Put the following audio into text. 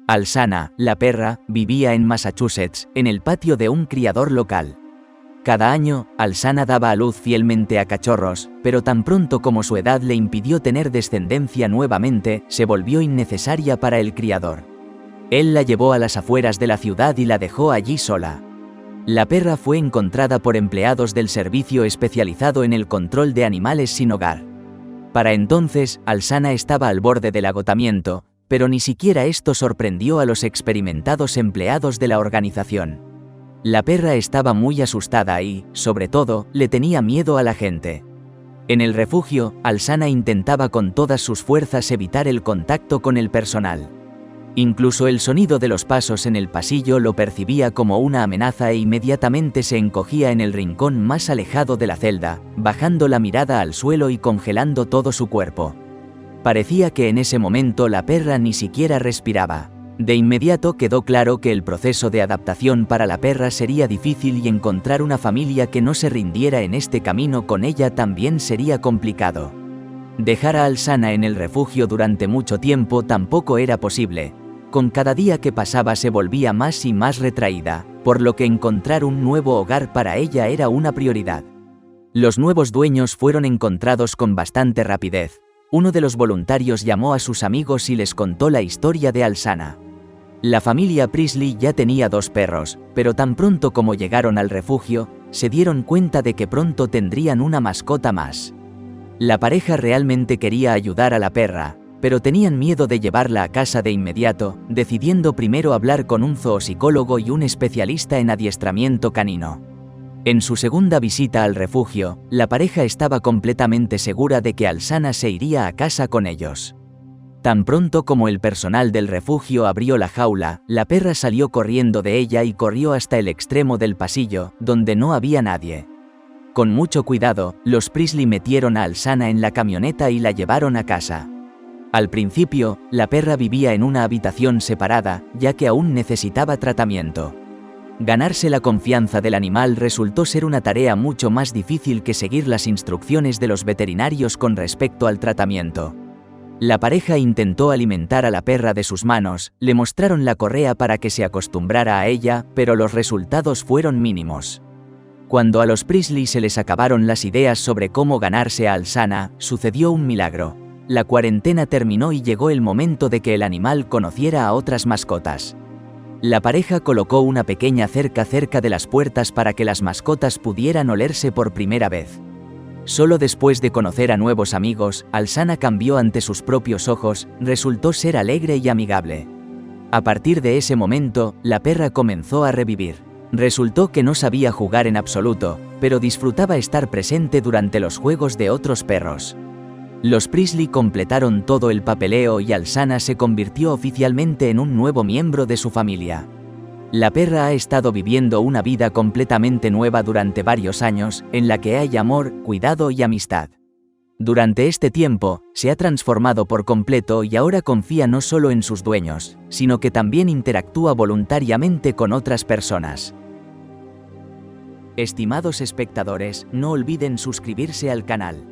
Alsana, la perra, vivía en Massachusetts, en el patio de un criador local. Cada año, Alsana daba a luz fielmente a cachorros, pero tan pronto como su edad le impidió tener descendencia nuevamente, se volvió innecesaria para el criador. Él la llevó a las afueras de la ciudad y la dejó allí sola. La perra fue encontrada por empleados del servicio especializado en el control de animales sin hogar. Para entonces, Alsana estaba al borde del agotamiento, pero ni siquiera esto sorprendió a los experimentados empleados de la organización. La perra estaba muy asustada y, sobre todo, le tenía miedo a la gente. En el refugio, Alsana intentaba con todas sus fuerzas evitar el contacto con el personal. Incluso el sonido de los pasos en el pasillo lo percibía como una amenaza e inmediatamente se encogía en el rincón más alejado de la celda, bajando la mirada al suelo y congelando todo su cuerpo. Parecía que en ese momento la perra ni siquiera respiraba. De inmediato quedó claro que el proceso de adaptación para la perra sería difícil y encontrar una familia que no se rindiera en este camino con ella también sería complicado. Dejar a Alsana en el refugio durante mucho tiempo tampoco era posible. Con cada día que pasaba se volvía más y más retraída, por lo que encontrar un nuevo hogar para ella era una prioridad. Los nuevos dueños fueron encontrados con bastante rapidez. Uno de los voluntarios llamó a sus amigos y les contó la historia de Alsana. La familia Priestley ya tenía 2 perros, pero tan pronto como llegaron al refugio, se dieron cuenta de que pronto tendrían una mascota más. La pareja realmente quería ayudar a la perra, pero tenían miedo de llevarla a casa de inmediato, decidiendo primero hablar con un zoopsicólogo y un especialista en adiestramiento canino. En su segunda visita al refugio, la pareja estaba completamente segura de que Alsana se iría a casa con ellos. Tan pronto como el personal del refugio abrió la jaula, la perra salió corriendo de ella y corrió hasta el extremo del pasillo, donde no había nadie. Con mucho cuidado, los Priestley metieron a Alsana en la camioneta y la llevaron a casa. Al principio, la perra vivía en una habitación separada, ya que aún necesitaba tratamiento. Ganarse la confianza del animal resultó ser una tarea mucho más difícil que seguir las instrucciones de los veterinarios con respecto al tratamiento. La pareja intentó alimentar a la perra de sus manos, le mostraron la correa para que se acostumbrara a ella, pero los resultados fueron mínimos. Cuando a los Priestley se les acabaron las ideas sobre cómo ganarse a Alsana, sucedió un milagro. La cuarentena terminó y llegó el momento de que el animal conociera a otras mascotas. La pareja colocó una pequeña cerca cerca de las puertas para que las mascotas pudieran olerse por primera vez. Solo después de conocer a nuevos amigos, Alsana cambió ante sus propios ojos, resultó ser alegre y amigable. A partir de ese momento, la perra comenzó a revivir. Resultó que no sabía jugar en absoluto, pero disfrutaba estar presente durante los juegos de otros perros. Los Priestley completaron todo el papeleo y Alsana se convirtió oficialmente en un nuevo miembro de su familia. La perra ha estado viviendo una vida completamente nueva durante varios años, en la que hay amor, cuidado y amistad. Durante este tiempo, se ha transformado por completo y ahora confía no solo en sus dueños, sino que también interactúa voluntariamente con otras personas. Estimados espectadores, no olviden suscribirse al canal.